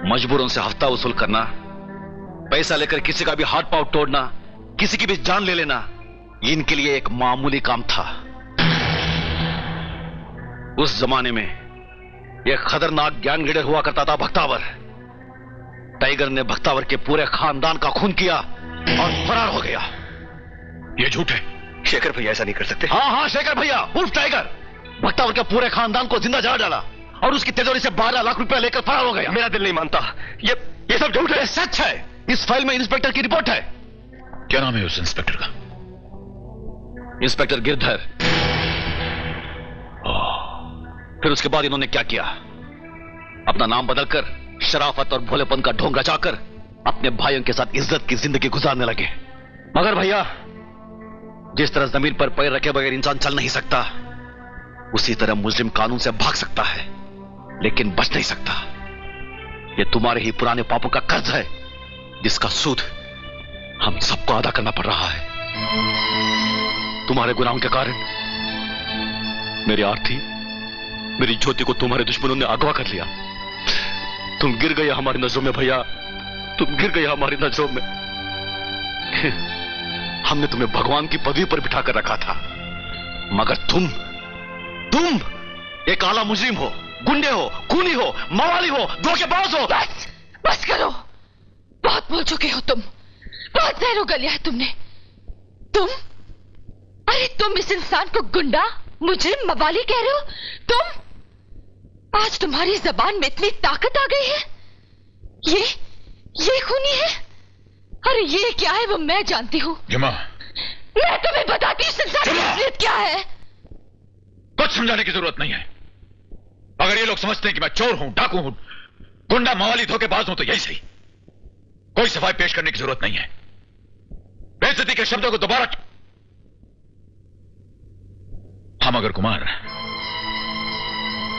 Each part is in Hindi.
मजबूरों से हफ्ता वसूल करना, पैसा लेकर किसी का भी हाथ पांव तोड़ना, किसी की भी जान ले लेना, ये इनके लिए एक मामूली काम था। उस जमाने में एक खतरनाक ज्ञान लीडर हुआ करता था भक्तावर। टाइगर ने भक्तावर के पूरे खानदान का खून किया और फरार हो गया। ये झूठ है। शेखर भैया ऐसा नहीं कर सकते। हाँ, शेखर भैया उर्फ टाइगर भक्तावर के पूरे खानदान को जिंदा जला डाला और उसकी तिजोरी से 12 लाख रुपया लेकर फरार हो गया। मेरा दिल नहीं मानता, ये सब झूठ है। सच है। इस फाइल में इंस्पेक्टर की रिपोर्ट है। क्या नाम है उस इंस्पेक्टर का? इंस्पेक्टर गिरधर। फिर उसके बाद इन्होंने क्या किया? अपना नाम बदलकर शराफत और भोलेपन का ढोंग रचाकर अपने भाइयों के साथ इज्जत की जिंदगी गुजारने लगे। मगर भैया, जिस तरह जमीन पर पैर रखे बगैर इंसान चल नहीं सकता, उसी तरह मुजरिम कानून से भाग सकता है लेकिन बच नहीं सकता। यह तुम्हारे ही पुराने पापों का कर्ज है जिसका सूद हम सबको अदा करना पड़ रहा है। तुम्हारे गुनाहों के कारण मेरी आरती, मेरी ज्योति को तुम्हारे दुश्मनों ने अगवा कर लिया। तुम गिर गए हमारी नजरों में भैया, तुम गिर गए हमारी नजरों में। हमने तुम्हें भगवान की पदवी पर बिठा कर रखा था, मगर तुम एक आला मुजरिम हो, गुंडे हो, खूनी हो, मवाली हो, धोखेबाज हो। बस करो, बहुत बोल चुके हो तुम। बहुत जहर उगल लिया है तुमने। तुम इस इंसान को गुंडा, मुजरिम, मवाली कह रहे हो? आज तुम्हारी जबान में इतनी ताकत आ गई है। ये खूनी है। अरे ये क्या है वो मैं जानती हूँ। मैं तुम्हें बताती हूँ संसार की असलियत क्या है। कुछ समझाने की जरूरत नहीं है। अगर ये लोग समझते हैं कि मैं चोर हूं, डाकू हूं, गुंडा, मवाली, धोखेबाज हूं तो यही सही। कोई सफाई पेश करने की जरूरत नहीं है। बेइज्जती के शब्दों को दोबारा हाँ, मगर कुमार,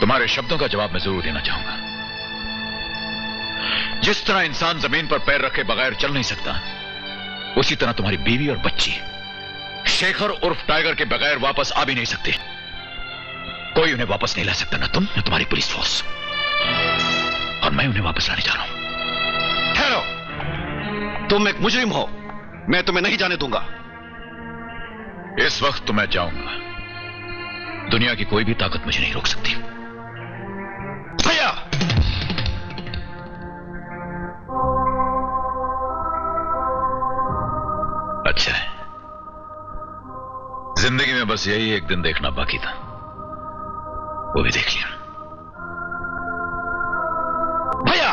तुम्हारे शब्दों का जवाब मैं जरूर देना चाहूंगा। जिस तरह इंसान जमीन पर पैर रखे बगैर चल नहीं सकता, उसी तरह तुम्हारी बीवी और बच्ची शेखर उर्फ टाइगर के बगैर वापस आ भी नहीं सकती। कोई उन्हें वापस नहीं ला सकता, ना तुम, ना तुम्हारी पुलिस फोर्स। और मैं उन्हें वापस लाने जा रहा हूं। ठहरो, तुम एक मुजरिम हो, मैं तुम्हें नहीं जाने दूंगा। इस वक्त तो मैं जाऊंगा। दुनिया की कोई भी ताकत मुझे नहीं रोक सकती। भैया, अच्छा है, जिंदगी में बस यही एक दिन देखना बाकी था, वो भी देख लिया। भैया,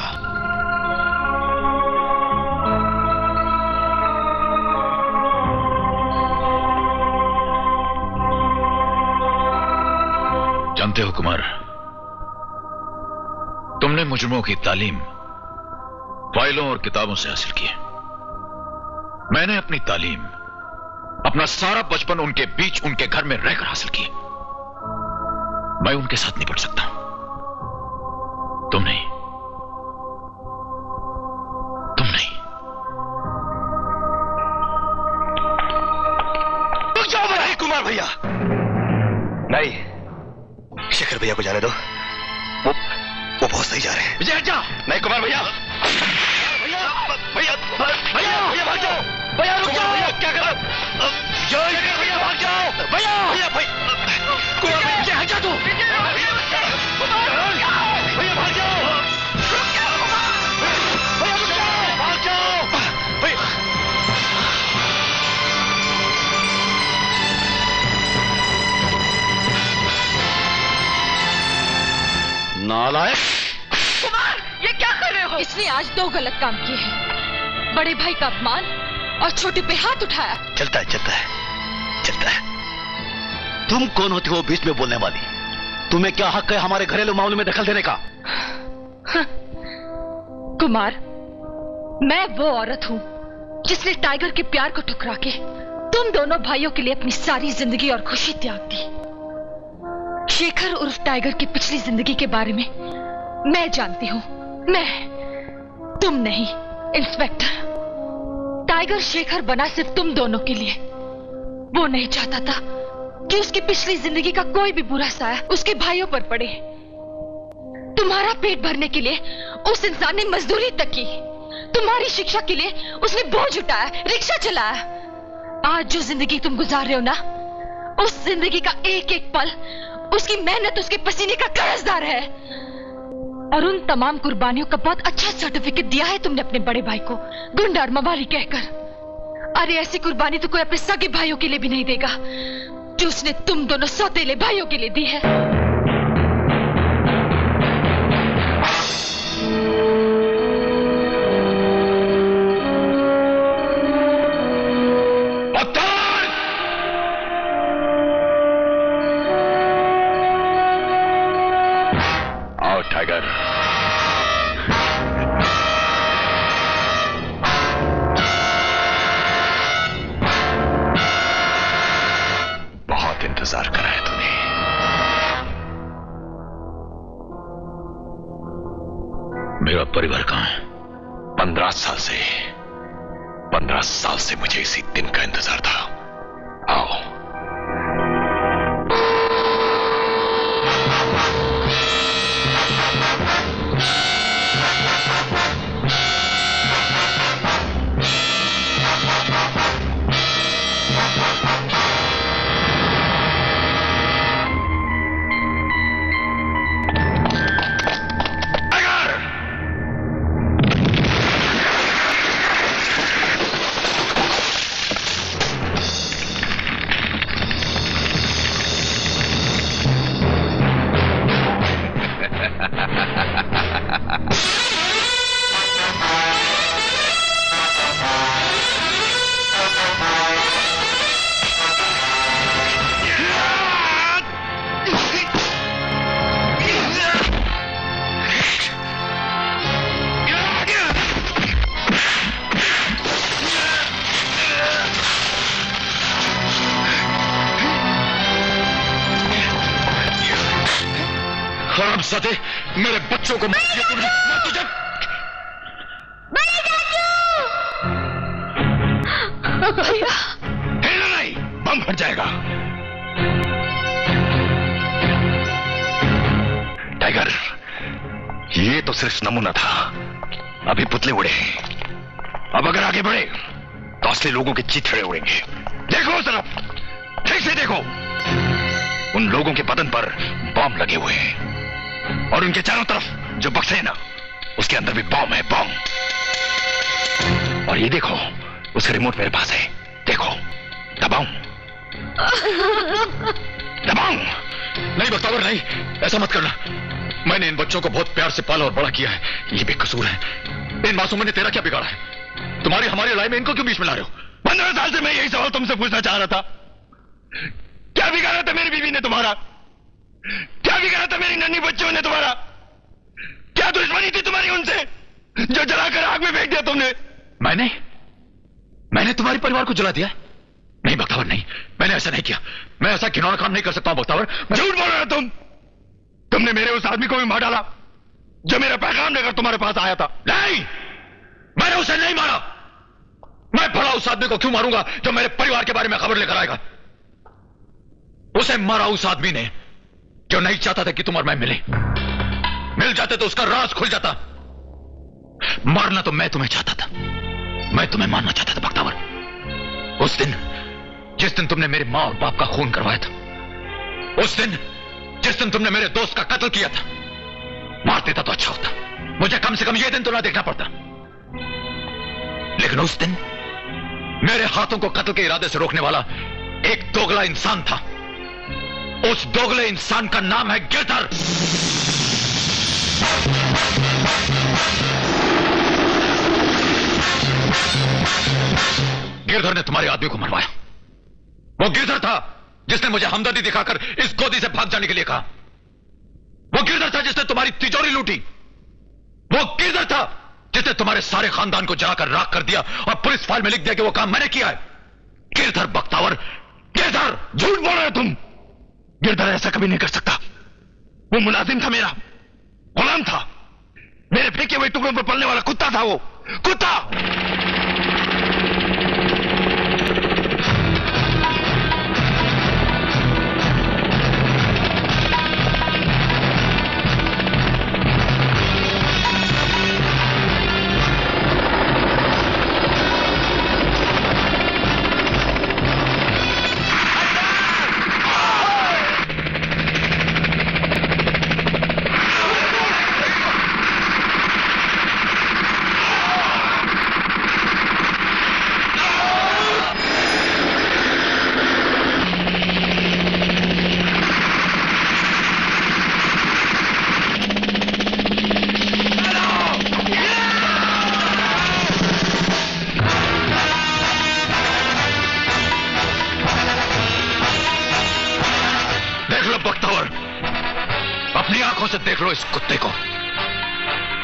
जानते हो कुमार, तुमने मुजरिमों की तालीम फाइलों और किताबों से हासिल की है। मैंने अपनी तालीम, अपना सारा बचपन उनके बीच, उनके घर में रहकर हासिल की। मैं उनके साथ नहीं बढ़ सकता, तुम नहीं। रुक जाओ भाई कुमार भैया। नहीं, शेखर भैया को जाने दो, वो बहुत सही जा रहे हैं। विजय हट जा। नहीं कुमार भैया, भैया भाग जाओ। भैया रुक जाओ। भैया क्या कर रहे हो? भैया भाग जाओ। भैया कुमार भैया हट जा तू। भैया भाग जाओ। भैया रुक जाओ, भाग जाओ। नालायक। कुमार, ये क्या कर रहे हो? इसने आज 2 गलत काम किए हैं। बड़े भाई का अपमान और छोटे पे हाथ उठाया। चलता है। तुम कौन होती हो बीच में बोलने वाली? तुम्हें क्या हक है हमारे घरेलू मामले में दखल देने का? कुमार, मैं वो औरत हूं जिसने टाइगर के प्यार को ठुकरा के तुम दोनों भाइयों के लिए अपनी सारी जिंदगी और खुशी त्याग दी। शेखर उर्फ टाइगर की पिछली जिंदगी के बारे में मैं जानती हूं। तुम नहीं इंस्पेक्टर। टाइगर शेखर बना सिर्फ तुम दोनों के लिए। वो नहीं चाहता था कि उसकी पिछली जिंदगी का कोई भी बुरा साया उसके भाइयों पर पड़े। तुम्हारा पेट भरने के लिए उस इंसान ने मजदूरी तक की। तुम्हारी शिक्षा के लिए उसने बोझ उठाया, रिक्शा चलाया। आज जो जिंदगी तुम गुजार रहे हो ना, उस जिंदगी का एक एक पल उसकी मेहनत, उसके पसीने का कर्जदार है। और उन तमाम कुर्बानियों का बहुत अच्छा सर्टिफिकेट दिया है तुमने अपने बड़े भाई को, गुंडा और मवाली कहकर। अरे ऐसी कुर्बानी तो कोई अपने सगे भाइयों के लिए भी नहीं देगा जो उसने तुम दोनों सौतेले भाइयों के लिए दी है। आओ टाइगर। बहुत इंतजार करा है तूने। मेरा परिवार कहां है? 15 साल से मुझे इसी दिन का इंतजार था। आओ। हरामजादे, मेरे बच्चों को मार दिया तुमने। मैं तुझे भैया, हिलना नहीं, बम फट जाएगा। टाइगर, ये तो सिर्फ नमूना था, अभी पुतले उड़े हैं। अब अगर आगे बढ़े तो असली लोगों के चिथड़े उड़ेंगे। देखो उस तरफ, ठीक से देखो। उन लोगों के बदन पर बम लगे हुए हैं और उनके चारों तरफ जो बक्से है ना, उसके अंदर भी बम है, बम। और ये देखो, उसका रिमोट मेरे पास है, देखो। दबाऊं? दबाऊं? नहीं बख्तावर, नहीं, ऐसा मत करना। मैंने इन बच्चों को बहुत प्यार से पाला और बड़ा किया है, ये बेकसूर है। इन मासूमों ने तेरा क्या बिगाड़ा है? तुम्हारी हमारी लड़ाई में इनको क्यों बीच में ला रहे हो? 15 साल से मैं यही सवाल तुमसे पूछना चाह रहा था। क्या बिगाड़ा था मेरी बीवी ने तुम्हारा? क्या बिगाड़ा था मेरी नन्ही बच्चियों ने तुम्हारा? क्या दुश्मनी थी तुम्हारी उनसे जो जलाकर आग में फेंक दिया तुमने? मैंने तुम्हारे परिवार को जला दिया? नहीं बख्तावर, नहीं, मैंने ऐसा नहीं किया। मैं ऐसा घिनौना काम नहीं कर सकता हूं बख्तावर। झूठ बोल रहे हो तुम। तुमने मेरे उस आदमी को भी मार डाला जो मेरा पैगाम लेकर तुम्हारे पास आया था। नहीं, मैंने उसे नहीं मारा। मैं भला उस आदमी को क्यों मारूंगा जो मेरे परिवार के बारे में खबर लेकर आएगा? उसे मारा उस आदमी ने जो नहीं चाहता था कि तुम और मैं मिल जाते तो उसका राज खुल जाता। मारना तो मैं तुम्हें चाहता था, मैं तुम्हें मारना चाहता था बख्तावर। उस दिन जिस दिन तुमने मेरे मां और बाप का खून करवाया था, उस दिन जिस दिन तुमने मेरे दोस्त का कत्ल किया था, मार देता तो अच्छा होता, मुझे कम से कम यह दिन तो ना देखना पड़ता। लेकिन उस दिन मेरे हाथों को कत्ल के इरादे से रोकने वाला एक दोगला इंसान था। उस दोगले इंसान का नाम है गिरधर। गिरधर ने तुम्हारे आदमी को मरवाया। वो गिरधर था जिसने मुझे हमदर्दी दिखाकर इस गोदी से भाग जाने के लिए कहा। वो गिरधर था जिसने तुम्हारी तिजोरी लूटी। वो गिरधर था जिसने तुम्हारे सारे खानदान को जलाकर राख कर दिया और पुलिस फाइल में लिख दिया कि वो काम मैंने किया है। गिरधर बख्तावर, गिरधर। झूठ बोल रहे हो तुम। गिरधर ऐसा कभी नहीं कर सकता। वो मुलाजिम था मेरा, गुलाम था, मेरे फेंके हुए टुकड़ों पर पलने वाला कुत्ता था। वो कुत्ता। से देख लो इस कुत्ते को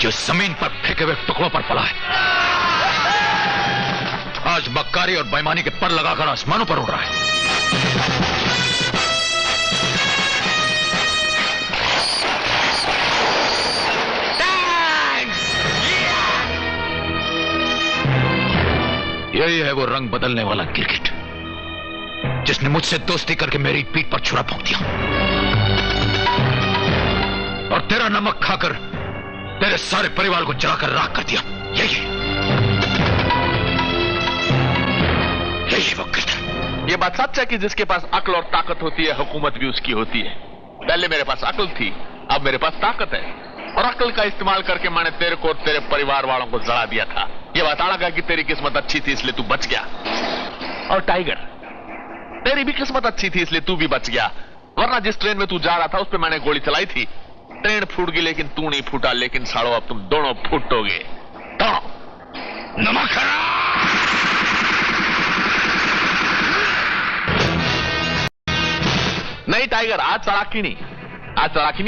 जो जमीन पर फेंके हुए टुकड़ों पर पला है। आज मक्कारी और बेईमानी के पर लगाकर आसमानों पर उड़ रहा है। यही है वो रंग बदलने वाला गिरगिट जिसने मुझसे दोस्ती करके मेरी पीठ पर छुरा भोंक दिया और तेरा नमक खाकर तेरे सारे परिवार को जलाकर राख कर दिया। यही वो गिरगिट। ये बात सच है कि जिसके पास अक्ल और ताकत होती है हुकूमत भी उसकी होती है। पहले मेरे पास अक्ल थी, अब मेरे पास ताकत है और अक्ल का इस्तेमाल करके मैंने तेरे को और तेरे परिवार वालों को जला दिया था। ये बताना था कि तेरी किस्मत अच्छी थी इसलिए तू बच गया। और टाइगर, तेरी भी किस्मत अच्छी थी इसलिए तू भी बच गया, वरना जिस ट्रेन में तू जा रहा था उस पर मैंने गोली चलाई थी। ट्रेन फूट गई लेकिन तू नहीं फूटा। लेकिन साड़ो अब तुम दोनों फूटोगे। नमक नहीं टाइगर, आज चलाकी नहीं,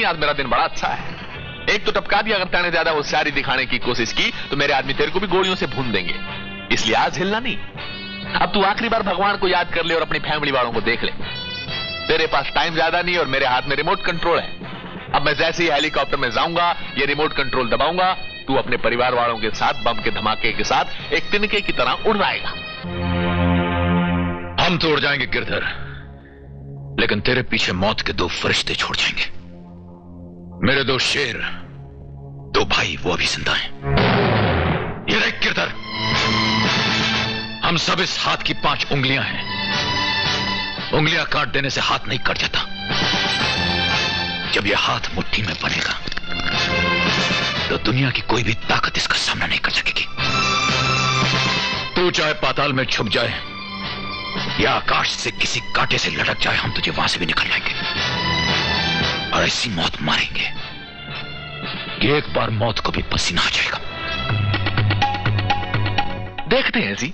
आज मेरा दिन बड़ा अच्छा है। एक तो टपका दिया, अगर तैने ज्यादा होशियारी दिखाने की कोशिश की तो मेरे आदमी तेरे को भी गोलियों से भून देंगे, इसलिए आज हिलना नहीं। अब तू आखिरी बार भगवान को याद कर ले और अपनी फैमिली वालों को देख ले। तेरे पास टाइम ज्यादा नहीं और मेरे हाथ में रिमोट कंट्रोल है। अब मैं जैसे ही हेलीकॉप्टर में जाऊंगा, ये रिमोट कंट्रोल दबाऊंगा, तू अपने परिवार वालों के साथ बम के धमाके के साथ एक तिनके की तरह उड़ जाएगा। हम तो उड़ जाएंगे गिरधर, लेकिन तेरे पीछे मौत के 2 फरिश्ते छोड़ जाएंगे। मेरे 2 शेर, 2 भाई, वो अभी जिंदा हैं। ये देख गिरधर, हम सब इस हाथ की 5 उंगलियां हैं। उंगलियां काट देने से हाथ नहीं कट जाता। जब यह हाथ मुट्ठी में बनेगा तो दुनिया की कोई भी ताकत इसका सामना नहीं कर सकेगी। तू चाहे पाताल में छुप जाए या आकाश से किसी कांटे से लटक जाए, हम तुझे वहां से भी निकल लाएंगे और ऐसी मौत मारेंगे कि एक बार मौत को भी पसीना आ जाएगा। देखते हैं जी।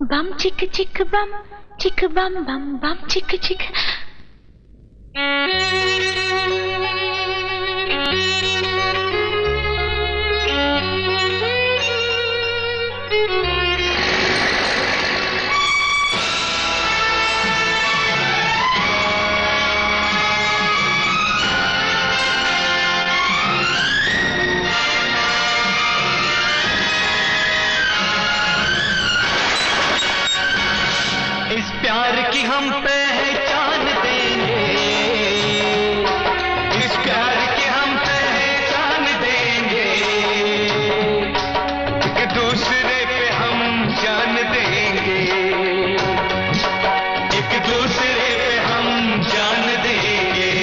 बम चिक चिक बम बम बम चिक चिक। इस प्यार की हम पहचान देंगे, इस प्यार की हम पहचान देंगे, एक दूसरे पे हम जान देंगे, एक दूसरे पे हम जान देंगे,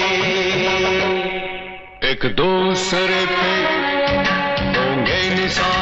एक दूसरे पे होंगे निशान।